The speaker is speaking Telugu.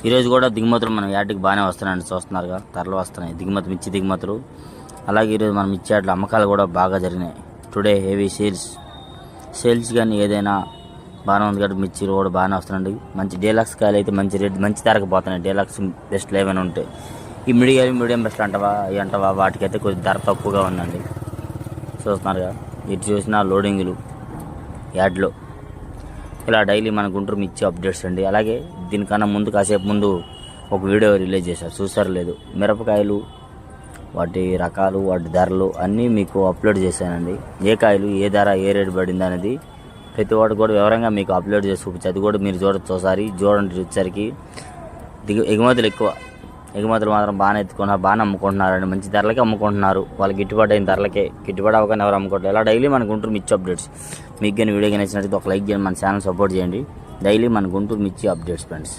ఈరోజు కూడా దిగుమతులు మనం యాడ్కి బాగానే వస్తున్నాయండి, చూస్తున్నారుగా ధరలు వస్తున్నాయి మిర్చి దిగుమతులు. అలాగే ఈరోజు మనం మిర్చి యాడ్ల అమ్మకాలు కూడా బాగా జరిగినాయి. టుడే హెవీ సేల్స్ కానీ ఏదైనా బాగానే ఉంది కాబట్టి మిర్చిలు కూడా బాగానే వస్తున్నాయండి. మంచి డీలక్స్ కాయలు అయితే మంచి రేట్ మంచి ధరకు పోతున్నాయి. డీలక్స్ బెస్ట్లు ఏమైనా ఉంటాయి. ఈ మీడియం బెస్ట్లు అంటవా వాటికైతే కొద్ది ధర తక్కువగా ఉందండి. చూస్తున్నారుగా ఇటు చూసిన లోడింగులు యాడ్లో ఇలా డైలీ మన గుంటూరు మిర్చి అప్డేట్స్ అండి. అలాగే దీనికన్నా కాసేపు ముందు ఒక వీడియో రిలీజ్ చేశారు, చూసారు లేదు? మిరపకాయలు వాటి రకాలు వాటి ధరలు అన్నీ మీకు అప్లోడ్ చేశానండి. ఏ కాయలు ఏ ధర ఏ రేటు పడింది అనేది ప్రతి వాటి కూడా వివరంగా మీకు అప్లోడ్ చేసి చూపించి అది కూడా మీరు చూడొచ్చు. ఒకసారి వచ్చేసరికి ఎగుమతులు మాత్రం బాగానే ఎత్తుకున్నారు, బాగానే అమ్ముకుంటున్నారండి. మంచి ధరలకే అమ్ముకుంటున్నారు. వాళ్ళకి గిట్టుబాటు అయిన ధరలకే, గిట్టుబాటు అవ్వగానే ఎవరు అమ్ముకోవట్లేదు. ఇలా డైలీ మన గుంటూరు మిర్చి అప్డేట్స్ మీకు కానీ వీడియో కానీ నచ్చినట్లయితే ఒక లైక్ చేయండి, మన ఛానల్ సపోర్ట్ చేయండి. డైలీ మన గుంటూరు మిర్చి అప్డేట్స్ ఫ్రెండ్స్.